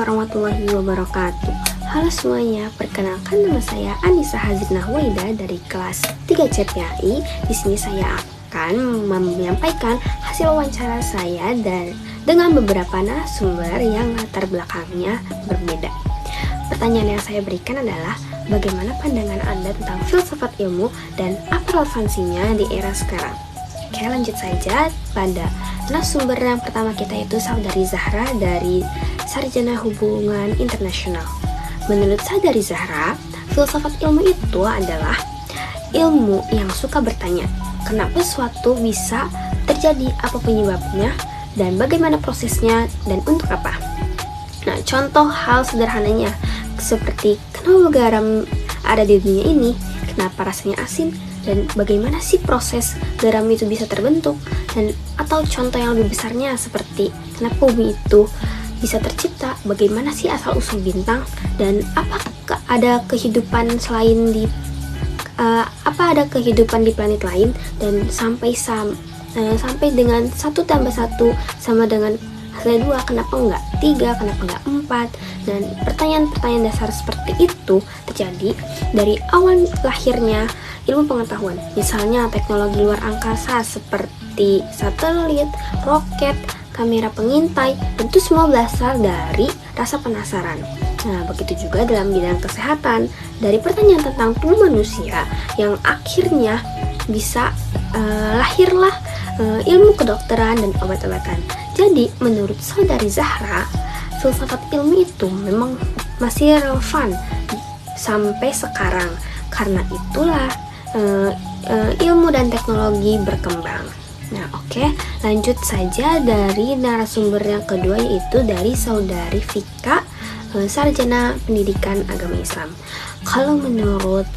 warahmatullahi wabarakatuh. Halo semuanya, perkenalkan nama saya Anissa Hazrinah Waida dari kelas 3 CPAI. Di sini saya akan menyampaikan hasil wawancara saya dengan beberapa narasumber yang latar belakangnya berbeda. Pertanyaan yang saya berikan adalah, bagaimana pandangan Anda tentang filsafat ilmu dan apa relevansinya di era sekarang? Oke, lanjut saja pada narasumber yang pertama kita, itu Saudari Zahra dari Sarjana Hubungan Internasional. Menurut Saudari Zahra, filsafat ilmu itu adalah ilmu yang suka bertanya, kenapa suatu bisa terjadi, apa penyebabnya, dan bagaimana prosesnya, dan untuk apa. Nah, contoh hal sederhananya seperti kenapa garam ada di dunia ini, kenapa rasanya asin, dan bagaimana sih proses garam itu bisa terbentuk, dan atau contoh yang lebih besarnya seperti kenapa bumi itu bisa tercipta, bagaimana sih asal usul bintang, dan apakah ada kehidupan selain di ada kehidupan di planet lain, dan sampai dengan 1 tambah 1 sama dengan hasilnya 2, kenapa enggak 3, kenapa enggak 4, dan pertanyaan-pertanyaan dasar seperti itu terjadi dari awal lahirnya ilmu pengetahuan. Misalnya teknologi luar angkasa seperti satelit, roket, kamera pengintai, itu semua berasal dari rasa penasaran. Nah, begitu juga dalam bidang kesehatan, dari pertanyaan tentang tubuh manusia yang akhirnya bisa lahirlah ilmu kedokteran dan obat-obatan. Jadi, menurut Saudari Zahra, filsafat ilmu itu memang masih relevan sampai sekarang. Karena itulah ilmu dan teknologi berkembang. Nah, oke, lanjut saja dari narasumber yang kedua, yaitu dari Saudari Vika, Sarjana Pendidikan Agama Islam. Kalau menurut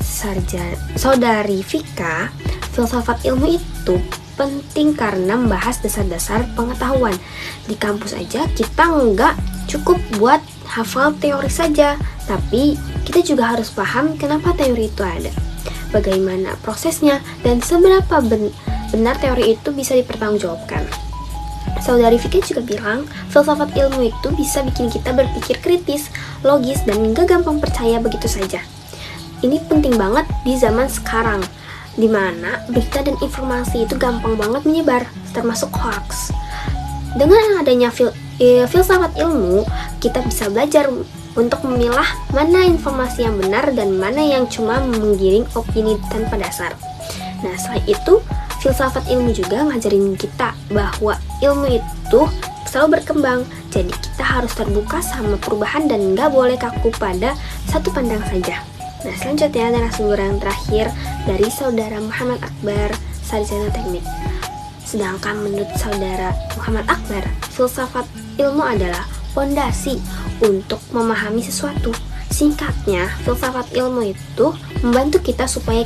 Saudari Vika, filsafat ilmu itu penting karena membahas dasar-dasar pengetahuan. Di kampus aja kita nggak cukup buat hafal teori saja, tapi kita juga harus paham kenapa teori itu ada, bagaimana prosesnya, dan seberapa benar teori itu bisa dipertanggungjawabkan. Saudari Vika juga bilang, filsafat ilmu itu bisa bikin kita berpikir kritis, logis, dan gak gampang percaya begitu saja. Ini penting banget di zaman sekarang, di mana berita dan informasi itu gampang banget menyebar, termasuk hoax. Dengan adanya filsafat ilmu, kita bisa belajar untuk memilah mana informasi yang benar dan mana yang cuma menggiring opini tanpa dasar. Nah, selain itu, filsafat ilmu juga ngajarin kita bahwa ilmu itu selalu berkembang. Jadi kita harus terbuka sama perubahan dan nggak boleh kaku pada satu pandang saja. Nah, selanjutnya narasumber yang terakhir dari Saudara Muhammad Akbar, Sarjana Teknik. Sedangkan menurut Saudara Muhammad Akbar, filsafat ilmu adalah fondasi untuk memahami sesuatu. Singkatnya, filsafat ilmu itu membantu kita supaya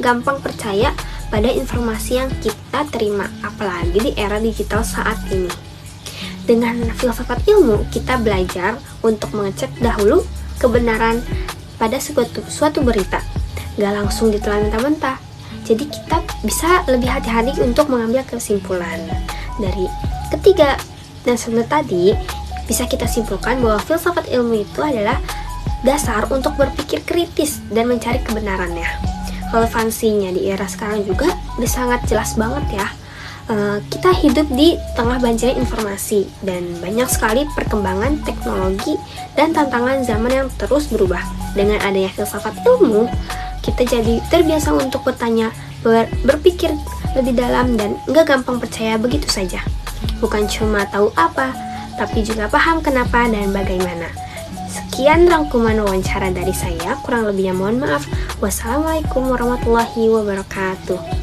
gampang percaya pada informasi yang kita terima, apalagi di era digital saat ini. Dengan filsafat ilmu, kita belajar untuk mengecek dahulu kebenaran pada suatu berita, gak langsung ditelan mentah-mentah. Jadi kita bisa lebih hati-hati untuk mengambil kesimpulan. Dari ketiga narasumber tadi, bisa kita simpulkan bahwa filsafat ilmu itu adalah dasar untuk berpikir kritis dan mencari kebenarannya. Relevansinya di era sekarang juga udah sangat jelas banget ya. Kita hidup di tengah banjirnya informasi dan banyak sekali perkembangan teknologi dan tantangan zaman yang terus berubah. Dengan adanya filsafat ilmu, kita jadi terbiasa untuk bertanya, berpikir lebih dalam, dan gak gampang percaya begitu saja. Bukan cuma tahu apa, tapi juga paham kenapa dan bagaimana. Sekian rangkuman wawancara dari saya, kurang lebihnya mohon maaf. Wassalamualaikum warahmatullahi wabarakatuh.